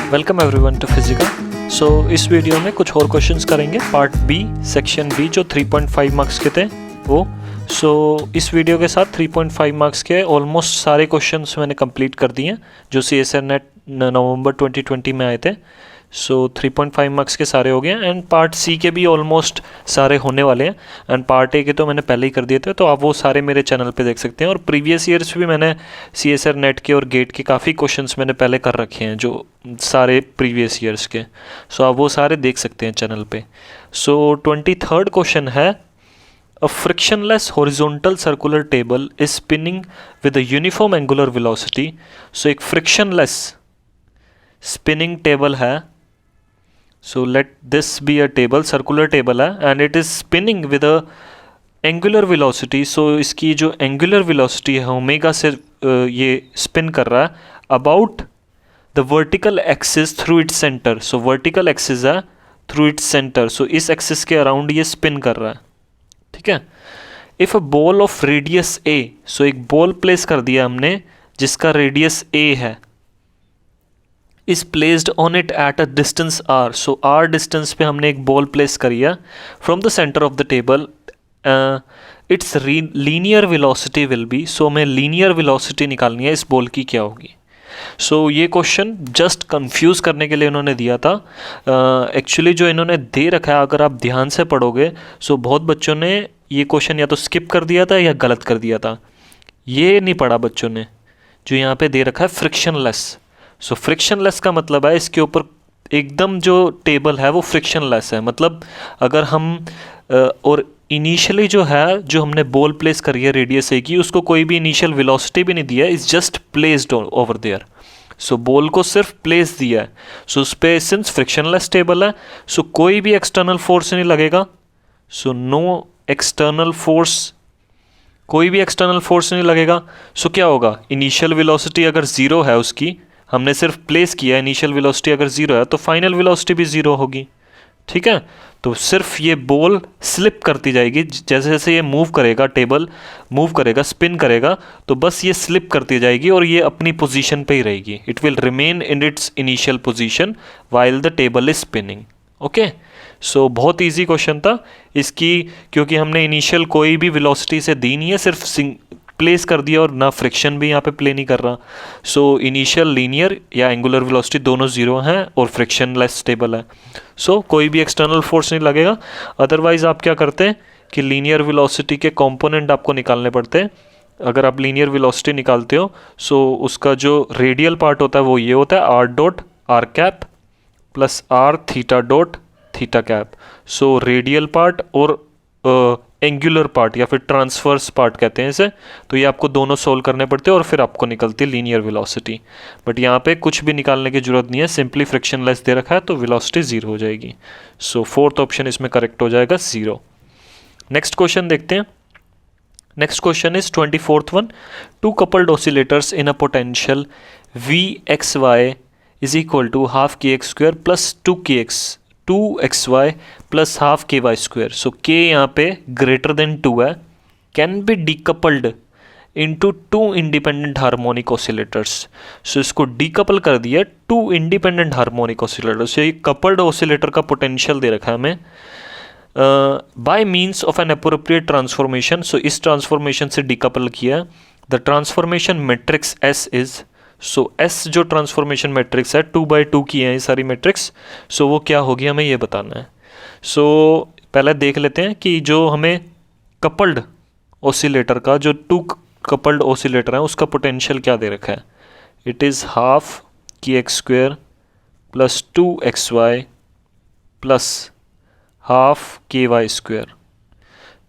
Welcome everyone to Physica. So इस video में कुछ और क्वेश्चंस करेंगे, पार्ट बी सेक्शन बी जो 3.5 मार्क्स के थे वो। सो इस वीडियो के साथ 3.5 मार्क्स के ऑलमोस्ट सारे क्वेश्चंस मैंने कंप्लीट कर दिए हैं जो CSR नेट नवंबर 2020 में आए थे। सो 3.5 मार्क्स के सारे हो गए हैं एंड पार्ट सी के भी ऑलमोस्ट सारे होने वाले हैं एंड पार्ट ए के तो मैंने पहले ही कर दिए थे, तो आप वो सारे मेरे चैनल पे देख सकते हैं। और प्रीवियस ईयर्स भी मैंने CSR नेट के और गेट के काफ़ी क्वेश्चंस मैंने पहले कर रखे हैं जो सारे प्रीवियस ईयर्स के। सो आप वो सारे देख सकते हैं चैनल पे। सो 23rd क्वेश्चन है, A frictionless horizontal circular table is spinning with a uniform angular velocity. So एक frictionless spinning table है. So let this be a table, circular table है and it is spinning with a angular velocity. So इसकी जो angular velocity है omega से ये spin कर रहा है about the vertical axis through its center. So vertical axis है through its center. So इस axis के around ये spin कर रहा है, ठीक है। If a ball of radius a, so एक बॉल प्लेस कर दिया हमने जिसका रेडियस ए है, is placed on it at a distance r, so r distance पे हमने एक बॉल प्लेस करी है from the centre of the table, its linear velocity will be, so हमें लीनियर वेलोसिटी निकालनी है इस बॉल की, क्या होगी। सो ये क्वेश्चन जस्ट कंफ्यूज करने के लिए इन्होंने दिया था। एक्चुअली जो इन्होंने दे रखा है अगर आप ध्यान से पढ़ोगे सो बहुत बच्चों ने ये क्वेश्चन या तो स्किप कर दिया था या गलत कर दिया था। ये नहीं पढ़ा बच्चों ने, जो यहाँ पे दे रखा है फ्रिक्शनलेस। सो फ्रिक्शनलेस का मतलब है इसके ऊपर एकदम जो टेबल है वो फ्रिक्शनलेस है, मतलब अगर हम और इनिशियली जो है जो हमने बॉल प्लेस करी है रेडियस ए की, उसको कोई भी इनिशियल वेलोसिटी भी नहीं दिया है, is just placed over there. So ball को सिर्फ प्लेस दिया है। सो उस पर सिंस फ्रिक्शनलेस टेबल है सो कोई भी एक्सटर्नल फोर्स नहीं लगेगा। सो नो एक्सटर्नल फोर्स, कोई भी एक्सटर्नल फोर्स नहीं लगेगा। सो क्या होगा, इनिशियल वेलोसिटी अगर ज़ीरो है उसकी, हमने सिर्फ प्लेस किया, इनिशियल वेलोसिटी अगर ज़ीरो है तो फाइनल वेलोसिटी भी ज़ीरो होगी, ठीक है। तो सिर्फ ये बॉल स्लिप करती जाएगी, जैसे जैसे ये मूव करेगा, टेबल मूव करेगा, स्पिन करेगा, तो बस ये स्लिप करती जाएगी और ये अपनी पोजीशन पे ही रहेगी। It will remain in its initial position while the table is spinning. Okay, so बहुत इजी क्वेश्चन था इसकी, क्योंकि हमने इनिशियल कोई भी वेलोसिटी से दी नहीं है, सिर्फ प्लेस कर दिया और ना फ्रिक्शन भी यहाँ पे प्ले नहीं कर रहा। सो इनिशियल लीनियर या एंगुलर वेलोसिटी दोनों ज़ीरो हैं और फ्रिक्शन लेस टेबल है। सो कोई भी एक्सटर्नल फोर्स नहीं लगेगा। अदरवाइज आप क्या करते हैं कि लीनियर वेलोसिटी के कंपोनेंट आपको निकालने पड़ते हैं। अगर आप लीनियर वेलोसिटी निकालते हो सो उसका जो रेडियल पार्ट होता है वो ये होता है R dot R cap plus R theta dot theta cap. So radial part और एंगुलर पार्ट या फिर ट्रांसवर्स पार्ट कहते हैं इसे, तो ये आपको दोनों सोल्व करने पड़ते हैं और फिर आपको निकलती है लीनियर वेलोसिटी। बट यहाँ पे कुछ भी निकालने की जरूरत नहीं है, सिंपली फ्रिक्शनलेस दे रखा है तो वेलोसिटी जीरो हो जाएगी। सो फोर्थ ऑप्शन इसमें करेक्ट हो जाएगा, जीरो। नेक्स्ट क्वेश्चन देखते हैं। Next question is 24th one, two coupled oscillators in a potential Vxy is equal to half kx² plus 2xy plus half ky square. So k यहाँ पे greater than 2 है, can be decoupled into two independent harmonic oscillators. So इसको decouple कर दिया two independent harmonic oscillators. So ये coupled oscillator का potential दे रखा है हमें by means of an appropriate transformation. So इस ट्रांसफॉर्मेशन से डीकपल किया। The transformation matrix S is, so S जो ट्रांसफॉर्मेशन मैट्रिक्स है 2/2 की है ये सारी मैट्रिक्स। सो वो क्या होगी हमें ये बताना है। सो पहले देख लेते हैं कि जो हमें कपल्ड ऑसिलेटर का, जो टू कपल्ड ऑसिलेटर है उसका पोटेंशियल क्या दे रखा है। It is half kx² plus 2xy plus half ky square,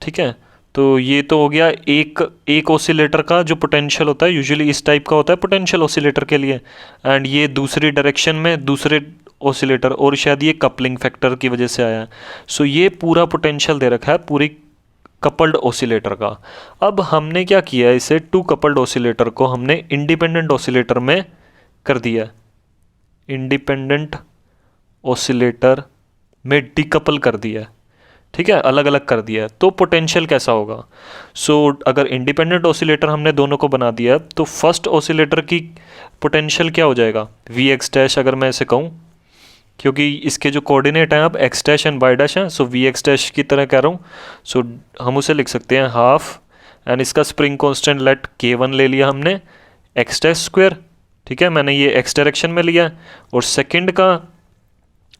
ठीक है। तो ये तो हो गया एक ऑसिलेटर का जो पोटेंशियल होता है, यूजुअली इस टाइप का होता है पोटेंशियल ऑसिलेटर के लिए, एंड ये दूसरी डायरेक्शन में दूसरे ऑसिलेटर, और शायद ये कपलिंग फैक्टर की वजह से आया है। सो ये पूरा पोटेंशियल दे रखा है पूरी कपल्ड ऑसिलेटर का। अब हमने क्या किया है, इसे टू कपल्ड ऑसिलेटर को हमने इंडिपेंडेंट ऑसिलेटर में कर दिया, इंडिपेंडेंट ऑसिलेटर में डीकपल कर दिया, ठीक है, अलग अलग कर दिया है, तो पोटेंशियल कैसा होगा? सो अगर इंडिपेंडेंट ऑसिलेटर हमने दोनों को बना दिया है तो फर्स्ट ऑसिलेटर की पोटेंशियल क्या हो जाएगा? वी एक्स डैश, अगर मैं इसे कहूँ, क्योंकि इसके जो कोऑर्डिनेट हैं अब X dash and Y dash हैं, सो वी एक्स डैश की तरह कह रहा हूँ, सो हम उसे लिख सकते हैं हाफ, एंड इसका स्प्रिंग कांस्टेंट लेट K1 ले लिया हमने, एक्स डैश स्क्वायर, ठीक है, मैंने ये एक्स डायरेक्शन में लिया, और सेकंड का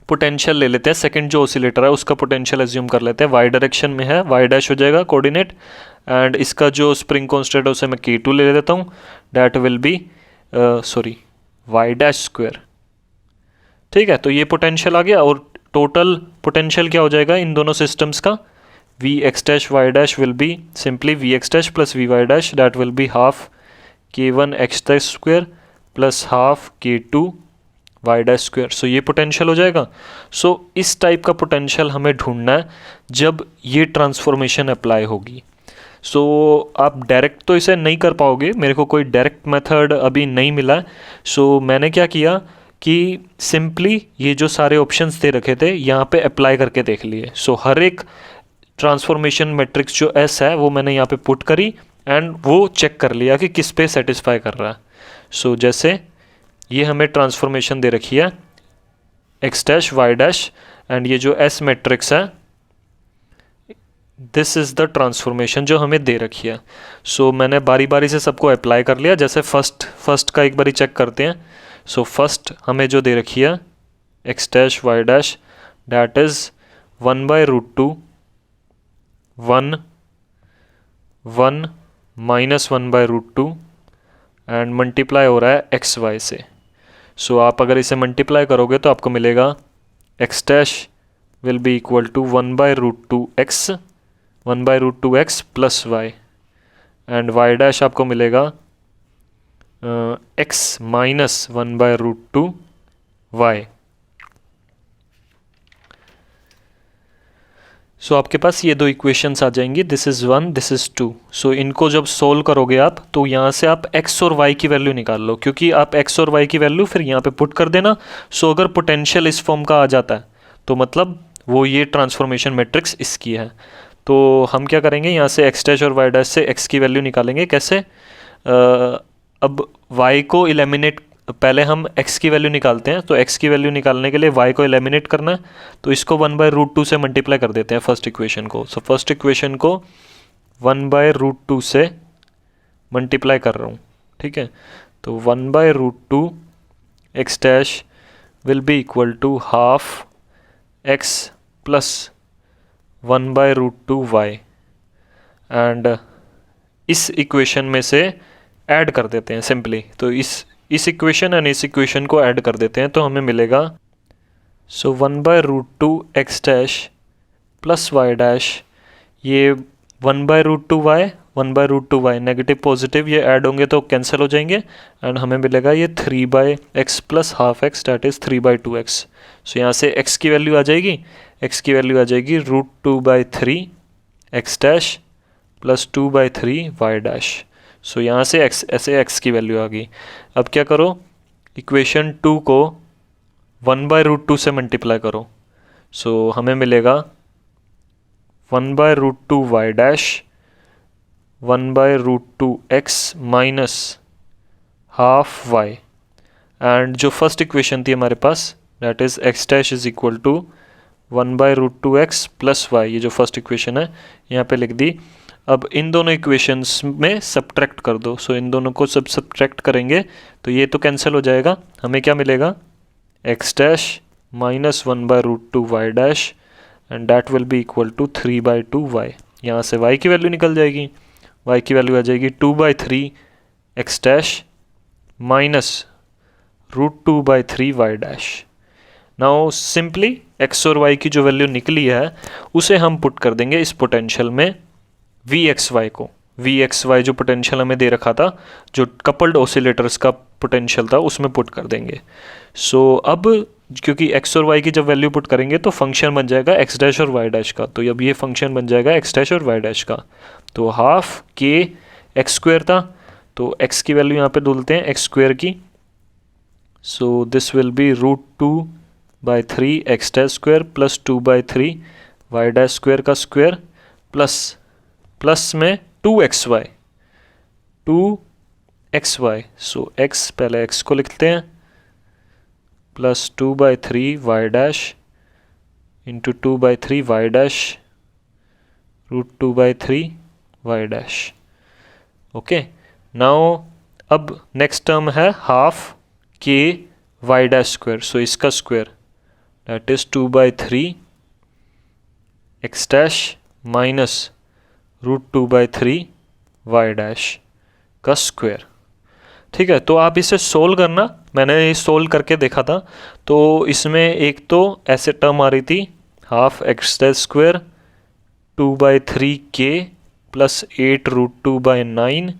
पोटेंशियल ले लेते हैं, सेकंड जो ऑसिलेटर है उसका पोटेंशियल एज्यूम कर लेते हैं, वाई डायरेक्शन में है, वाई डैश हो जाएगा कोऑर्डिनेट, एंड इसका जो स्प्रिंग कांस्टेंट है उसे मैं K2 ले लेता हूँ, that will be Y dash square, ठीक है। तो ये पोटेंशियल आ गया, और टोटल पोटेंशियल क्या हो जाएगा इन दोनों सिस्टम्स का? V x dash Y dash will be simply V x dash plus V y dash, that will be half K1 x dash square plus half K2 y dash square. So ये potential हो जाएगा। सो इस type का potential हमें ढूंढना है जब ये ट्रांसफॉर्मेशन अप्लाई होगी। सो आप डायरेक्ट तो इसे नहीं कर पाओगे, मेरे को कोई डायरेक्ट मेथड अभी नहीं मिला। सो मैंने क्या किया कि सिंपली ये जो सारे ऑप्शंस दे रखे थे यहाँ पे अप्लाई करके देख लिए। सो हर एक ट्रांसफॉर्मेशन मैट्रिक्स जो एस है वो मैंने यहाँ पे पुट करी, एंड वो चेक कर लिया कि किस पे सेटिस्फाई कर रहा है। सो जैसे ये हमें ट्रांसफॉर्मेशन दे रखी है X dash Y dash, and ये जो एस मैट्रिक्स है दिस इज़ द ट्रांसफॉर्मेशन जो हमें दे रखी है। सो मैंने बारी बारी से सबको अप्लाई कर लिया। जैसे फर्स्ट का एक बारी चेक करते हैं। सो फर्स्ट हमें जो दे रखी है X dash Y dash, that is 1/√2 1 minus 1/√2 and multiply हो रहा है एक्स वाई से। सो आप अगर इसे मल्टीप्लाई करोगे तो आपको मिलेगा X dash will be equal to 1/√2x plus Y, and Y dash आपको मिलेगा x माइनस 1/√2y। सो आपके पास ये दो इक्वेशंस आ जाएंगी, दिस इज़ 1 दिस इज़ 2। सो इनको जब सोल्व करोगे आप तो यहाँ से आप x और y की वैल्यू निकाल लो, क्योंकि आप x और y की वैल्यू फिर यहाँ पे पुट कर देना। सो अगर पोटेंशियल इस फॉर्म का आ जाता है तो मतलब वो ये ट्रांसफॉर्मेशन मैट्रिक्स इसकी है। तो हम क्या करेंगे, यहाँ से x डैश और y डैश से x की वैल्यू निकालेंगे। कैसे? अब y को एलिमिनेट, पहले हम x की वैल्यू निकालते हैं, तो x की वैल्यू निकालने के लिए y को एलिमिनेट करना है, तो इसको 1/√2 से मल्टीप्लाई कर देते हैं फर्स्ट इक्वेशन को। सो फर्स्ट इक्वेशन को 1/√2 से मल्टीप्लाई कर रहा हूँ, ठीक है। तो 1/√2 x dash will be equal to half x plus 1/√2y, and इस इक्वेशन में से ऐड कर देते हैं सिंपली। तो इस इक्वेशन एंड इस इक्वेशन को ऐड कर देते हैं तो हमें मिलेगा, so 1/√2 x dash plus y dash, ये 1/√2y नेगेटिव पॉजिटिव ये ऐड होंगे तो कैंसिल हो जाएंगे, एंड हमें मिलेगा ये 3/x plus half x, that is 3/2x। सो यहाँ से x की वैल्यू आ जाएगी, x की वैल्यू आ जाएगी √2/3 x dash plus 2/3 y dash. So यहाँ से x, ऐसे x की वैल्यू आ गई। अब क्या करो, इक्वेशन 2 को 1/√2 से मल्टीप्लाई करो। सो हमें मिलेगा 1/√2 y dash 1/√2x minus half y, and जो फर्स्ट इक्वेशन थी हमारे पास that is x dash is equal to 1/√2x plus y, ये जो फर्स्ट इक्वेशन है यहाँ पे लिख दी। अब इन दोनों इक्वेशंस में सब्ट्रैक्ट कर दो। सो इन दोनों को सब सब्ट्रैक्ट करेंगे तो ये तो कैंसिल हो जाएगा, हमें क्या मिलेगा x dash minus 1/√2y dash, and that will be equal to 3/2y। यहाँ से y की वैल्यू निकल जाएगी, y की वैल्यू आ जाएगी 2/3 x dash minus √2/3y dash. Now simply x और y की जो वैल्यू निकली है उसे हम पुट कर देंगे इस पोटेंशियल में Vxy को। Vxy जो पोटेंशियल हमें दे रखा था, जो कपल्ड ऑसिलेटर्स का पोटेंशियल था, उसमें पुट कर देंगे। सो अब क्योंकि x और y की जब वैल्यू पुट करेंगे तो फंक्शन बन जाएगा x डैश और y डैश का, तो अब ये फंक्शन बन जाएगा x डैश और y डैश का। तो हाफ k x स्क्वायर था, तो x की वैल्यू यहाँ पे डालते हैं x स्क्वायर की। So this will be √2/3 x dash square plus 2/3 Y dash square का स्क्वायर प्लस में 2xy, सो x पहले x को लिखते हैं प्लस 2/3 Y dash into 2/3 Y dash root 2/3 Y dash. Okay, now अब नेक्स्ट टर्म है हाफ के वाई डैश स्क्वायर, सो इसका square that is 2/3 X dash minus root 2/3 Y dash का स्क्वायर। ठीक है, तो आप इसे सोल्व करना, मैंने सोल्व करके देखा था। तो इसमें एक तो ऐसे टर्म आ रही थी half x dash square 2/3 k plus 8 root 2/9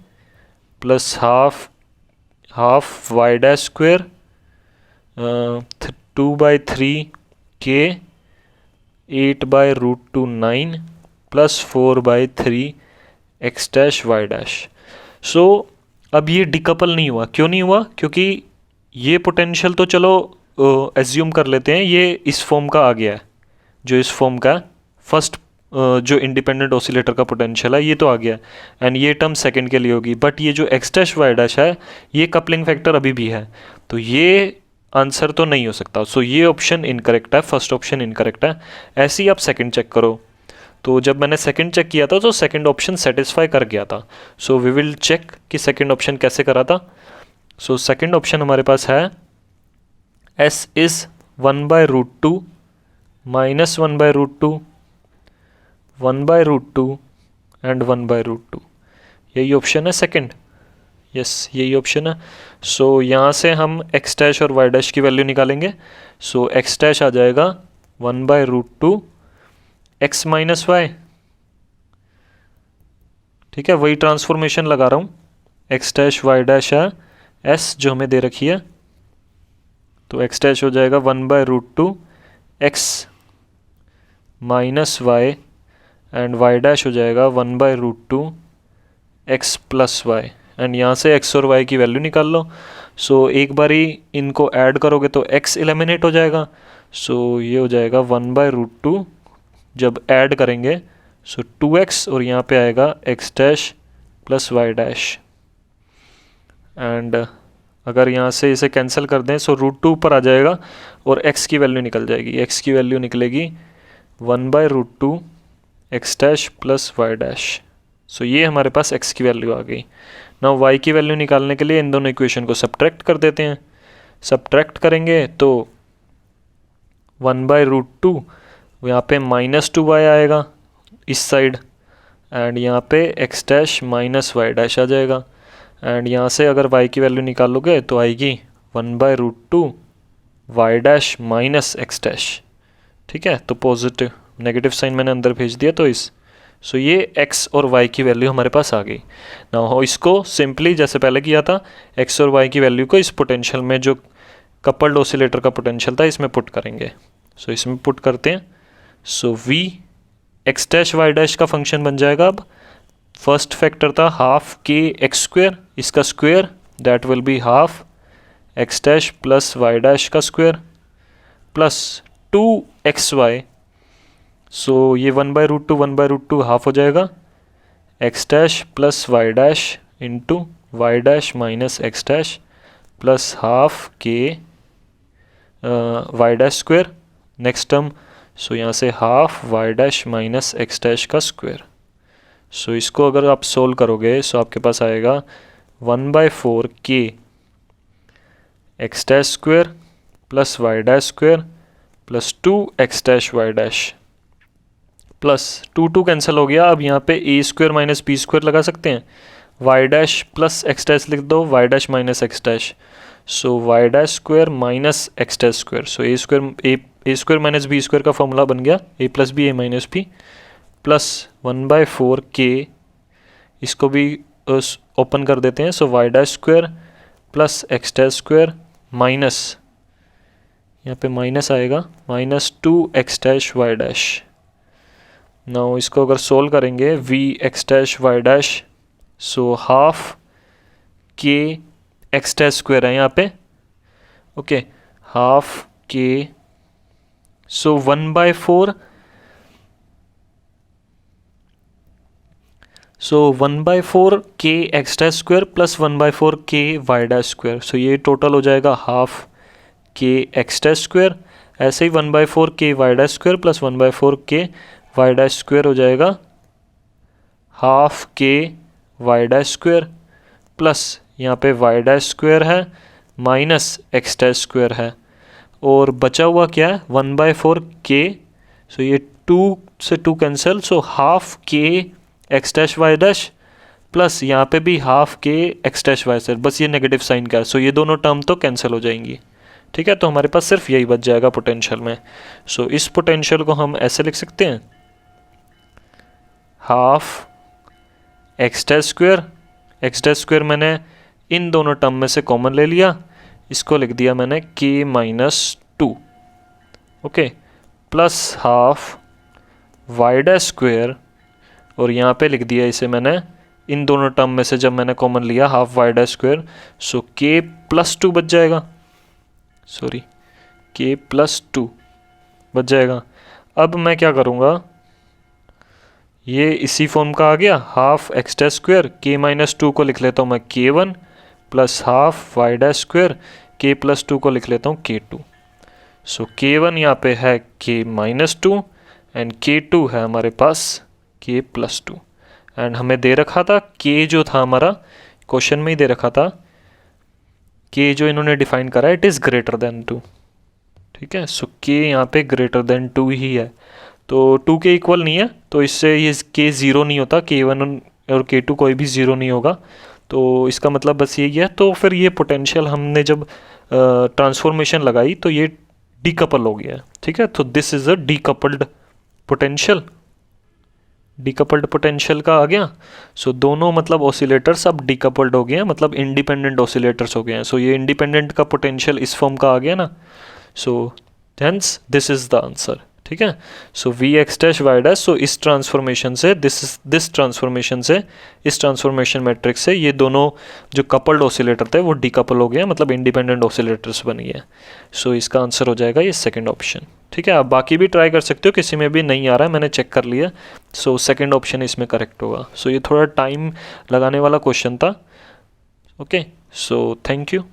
plus half Y dash square 2/3 k 8/√9 plus 4/3 x dash Y dash. So अब ये डिकपल नहीं हुआ, क्यों नहीं हुआ? क्योंकि ये पोटेंशियल तो चलो एज्यूम कर लेते हैं ये इस फॉर्म का आ गया है, जो इस फॉर्म का फर्स्ट जो इंडिपेंडेंट ऑसिलेटर का पोटेंशियल है ये तो आ गया है, एंड ये टर्म सेकंड के लिए होगी। बट ये जो एक्स डैश वाई डैश है ये कपलिंग फैक्टर अभी भी है, तो ये आंसर तो नहीं हो सकता। सो ये ऑप्शन इनकरेक्ट है, फर्स्ट ऑप्शन इनकरेक्ट है। ऐसे ही आप सेकंड चेक करो, तो जब मैंने सेकंड चेक किया था तो सेकंड ऑप्शन सेटिस्फाई कर गया था। सो वी विल चेक कि सेकंड ऑप्शन कैसे करा था। सो सेकंड ऑप्शन हमारे पास है s इज़ 1/√2 माइनस 1/√2 1/√2 एंड 1/√2, यही ऑप्शन है सेकंड। यस, यही ऑप्शन है। सो यहाँ से हम एक्स डैश और वाई डैश की वैल्यू निकालेंगे। सो एक्स डैश आ जाएगा 1/√2 एक्स माइनस वाई। ठीक है, वही ट्रांसफॉर्मेशन लगा रहा हूँ। एक्स डैश वाई डैश है एस जो हमें दे रखी है, तो एक्स डैश हो जाएगा 1/√2 X minus Y and Y dash हो जाएगा 1/√2 एक्स प्लस वाई, एंड यहाँ से एक्स और वाई की वैल्यू निकाल लो। सो एक बारी इनको ऐड करोगे तो एक्स एलिमिनेट हो जाएगा। सो ये हो जाएगा 1/√2 जब ऐड करेंगे, सो 2x और यहाँ पे आएगा X dash plus Y dash, and अगर यहाँ से इसे कैंसिल कर दें सो √2 ऊपर आ जाएगा और x की वैल्यू निकल जाएगी। x की वैल्यू निकलेगी 1/√2 x dash plus Y dash. So ये हमारे पास x की वैल्यू आ गई। नाउ y की वैल्यू निकालने के लिए इन दोनों इक्वेशन को सब्ट्रैक्ट कर देते हैं। सब्ट्रैक्ट करेंगे तो 1/√2 यहाँ पे -2y आएगा इस साइड, एंड यहाँ पे x dash minus y dash आ जाएगा, एंड यहाँ से अगर y की वैल्यू निकालोगे तो आएगी 1/√2 Y dash minus x dash. ठीक है, तो पॉजिटिव नेगेटिव साइन मैंने अंदर भेज दिया तो सो ये x और y की वैल्यू हमारे पास आ गई। ना इसको सिंपली जैसे पहले किया था x और y की वैल्यू को इस पोटेंशियल में जो कपल्ड ऑसिलेटर का पोटेंशियल था इसमें पुट करेंगे। सो इसमें पुट करते हैं। So v x dash Y dash का फंक्शन बन जाएगा। अब फर्स्ट फैक्टर था हाफ के एक्स स्क्वायर, इसका square that will be half x dash plus Y dash का स्क्वायर प्लस 2xy। सो ये 1/√2 हाफ हो जाएगा x dash plus Y dash into y dash minus x dash plus half के Y dash square. Next term, so यहाँ से half Y dash minus x dash का square. सो इसको अगर आप सोल्व करोगे सो आपके पास आएगा 1/4 k x dash square plus Y dash square plus 2 x dash Y dash plus 2 cancel हो गया। अब यहाँ पे a square minus b square लगा सकते हैं, y dash plus x dash लिख दो, y dash minus x dash. So y dash square minus x dash square. So a square minus b square का फॉर्मूला बन गया a plus b a minus b plus 1/4 k, इसको भी open कर देते हैं। So y dash square plus x dash square minus, यहाँ पे माइनस आएगा, minus 2 x dash Y dash. Now इसको अगर सोल्व करेंगे v x dash Y dash, so half के एक्स डैश स्क्वायर है यहाँ पे, ओके, हाफ के, सो 1/4 सो 1/4 k x dash square plus 1/4 के वाई डैश स्क्वायर, सो ये टोटल हो जाएगा हाफ के एक्स डैश स्क्वायर, ऐसे ही 1/4 के वाई डैश स्क्वायर प्लस 1/4 के वाई डैश स्क्वायर हो जाएगा हाफ के वाई डैश स्क्वायर प्लस यहाँ पे वाई डैश स्क्वायर है माइनस एक्स डैश स्क्वायर है, और बचा हुआ क्या है 1/4 के, सो ये 2 से 2 कैंसिल, सो हाफ के x dash Y dash plus यहाँ पे भी हाफ के एक्स डैश वाई डैश, बस ये नेगेटिव साइन का है, सो ये दोनों टर्म तो कैंसिल हो जाएंगी। ठीक है, तो हमारे पास सिर्फ यही बच जाएगा पोटेंशियल में। सो इस पोटेंशियल को हम ऐसे लिख सकते हैं, हाफ एक्स डैश स्क्वायर मैंने इन दोनों टर्म में से कॉमन ले लिया, इसको लिख दिया मैंने k minus 2, okay, plus half Y dash square, और यहाँ पे लिख दिया इसे मैंने इन दोनों टर्म में से जब मैंने कॉमन लिया हाफ वाई डैश स्क्वायर, सो k प्लस 2 बच जाएगा, सॉरी k प्लस 2 बच जाएगा। अब मैं क्या करूँगा, ये इसी फॉर्म का आ गया, half x dash square k minus 2 को लिख लेता हूँ मैं k1 plus half Y dash square k plus 2 को लिख लेता हूँ k2। सो k1 यहाँ पे है k माइनस 2 एंड k2 है हमारे पास k प्लस 2, एंड हमें दे रखा था k जो था हमारा क्वेश्चन में ही दे रखा था, k जो इन्होंने डिफाइन करा है इट इज़ ग्रेटर देन 2। ठीक है, सो k यहाँ पे ग्रेटर देन 2 ही है, तो 2 के इक्वल नहीं है, तो इससे ये k 0 नहीं होता, k1 और k2 कोई भी 0 नहीं होगा, तो इसका मतलब बस यही है। तो फिर ये पोटेंशियल हमने जब ट्रांसफॉर्मेशन लगाई तो ये डीकपल हो गया है। ठीक है, तो this is a decoupled potential, decoupled potential का आ गया। सो दोनों मतलब ऑसिलेटर्स अब डीकपल्ड हो गए हैं, मतलब इंडिपेंडेंट ऑसिलेटर्स हो गए हैं। सो ये इंडिपेंडेंट का पोटेंशियल इस फॉर्म का आ गया ना, so hence this is the answer. ठीक है, so V x dash Y dash, so इस ट्रांसफॉर्मेशन से दिस ट्रांसफॉर्मेशन से इस ट्रांसफॉर्मेशन मैट्रिक्स से ये दोनों जो कपल्ड ऑसिलेटर थे वो डीकपल हो गए, मतलब इंडिपेंडेंट ऑसिलेटर्स बन गए। सो इसका आंसर हो जाएगा ये सेकंड ऑप्शन। ठीक है, आप बाकी भी ट्राई कर सकते हो, किसी में भी नहीं आ रहा है, मैंने चेक कर लिया, सो सेकंड ऑप्शन इसमें करेक्ट होगा। सो ये थोड़ा टाइम लगाने वाला क्वेश्चन था। Okay, so thank you.